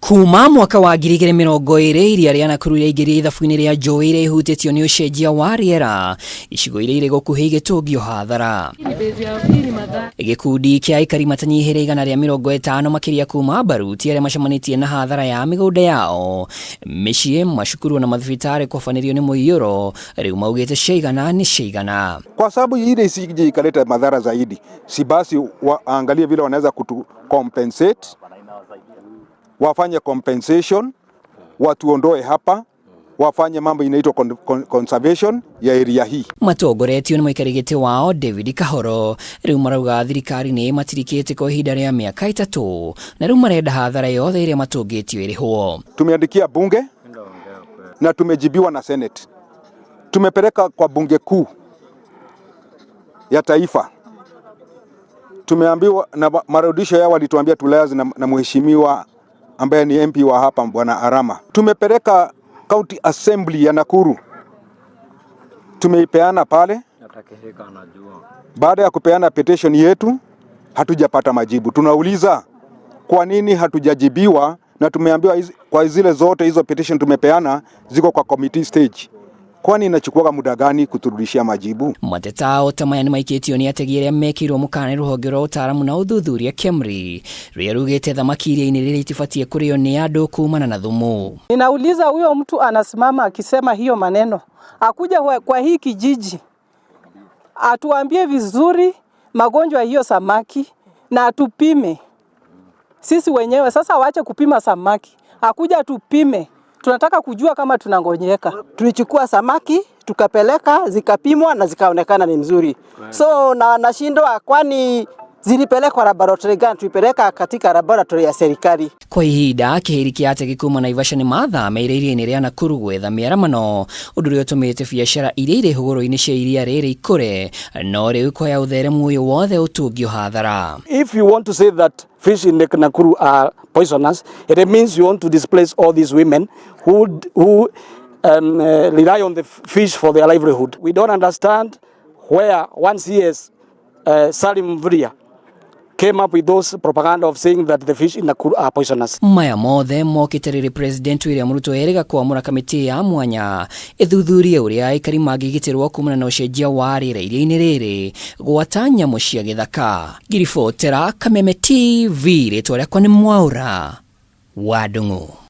Kuma mwaka wa 2020 iria ria Nakuru iraingĩrire ithabu-inĩ ria njũĩ iria ihutĩtio nĩ ũcenjia wa rĩera icigo iria irĩ gũkuhĩ igĩtũngio hathara. Gĩkundi kĩa AIKARI matanyihĩire 150 makĩria kuma BARUTI arĩa macemanĩtie na hathara ya mĩgũnda yao, mĩciĩ, macukuru na mathibitarĩ kũbanĩrio nĩ mũiyũro, rĩu maugĩte ciigana nĩ ciigana. Kwa sababu ile isije ikaleta madhara zaidi, si basi waangalie vile wanaweza kutu compensate, wafanye compensation, watuondoe hapa, wafanye mambo inaitwa conservation ya area hii. Matongoretio nĩ mũikarĩri gĩtĩ wao David Kahoro, rĩu marauga thirikari nĩ matirikĩte kwa ihinda rĩa mĩaka 3 na rĩu marenda hathara yothe ĩrĩa matũngĩtio ĩrĩhwo. Tumeandikia bunge na tumejibiwa na Senate. Tumepeleka kwa bunge kuu ya taifa. Tumeambiwa na marudisho yao walituambia tulazi na mheshimiwa ambaye ni MP wa hapa Bwana Arama. Tumepeleka County Assembly ya Nakuru. Tumeipeana pale. Baada ya kupeana petition yetu hatujapata majibu. Tunauliza kwa nini hatujajibiwa, na tumeambiwa kwa zile zote hizo petition tumepeana ziko kwa committee stage. Kwani inachukua muda gani kuturudishia majibu? Mateta otamaya nĩ maikĩtio nĩ ATEGI arĩa mekirwo mũkana rũhonge rwa ũtaaramu na ũthuthuria KEMRI rũrĩa rugĩte thamaki iria-ini rĩrĩa itibatie kũrĩo nĩ andũ kuumana na thumu. Ninauliza huyo mtu anasimama akisema hiyo maneno, akuja kwa hii kijiji atuambie vizuri magonjwa hiyo samaki na atupime sisi wenyewe. Sasa waache kupima samaki, akuja tupime. Tunataka kujua kama tunangonyeka. Tulichukua samaki, tukapeleka, zikapimwa na zikaonekana ni mzuri. So nashindwa kwani zilipelekwa laboratory gani? Tulipeleka katika laboratory ya serikali. Kwa ihinda kĩhĩri kĩa ATEGI kuma Naivasha nĩ mathamĩire iria-inĩ rĩa Nakuru gwetha mĩaramano, ũndũ ũrĩa ũtũmĩte biacara iria irĩ hũgũrũ-inĩ cia iria rĩrĩ ikũre, no rĩu ikoya ũtheremu ũyũ wothe ũtũngio hathara. If you want to say that fish in Lake Nakuru are poisonous, it means you want to displace all these women who rely on the fish for their livelihood. We don't understand where one CS Salim Vria came up with those propaganda of saying that the fish in Nakuru are poisonous. Maya mothe mokĩte rĩrĩ President William Ruto erĩga kwamũra kamĩtĩ ya mwanya ĩthuthurie ũrĩa AIKARI mangĩgitĩrwo kumana na ũcenjia wa rĩera iria-inĩ rĩrĩ gwata nyamũ cia gĩthaka. Ngiribotera Kameme TV, rĩtwa rĩakwa nĩ Mwaura wa Ndung'u.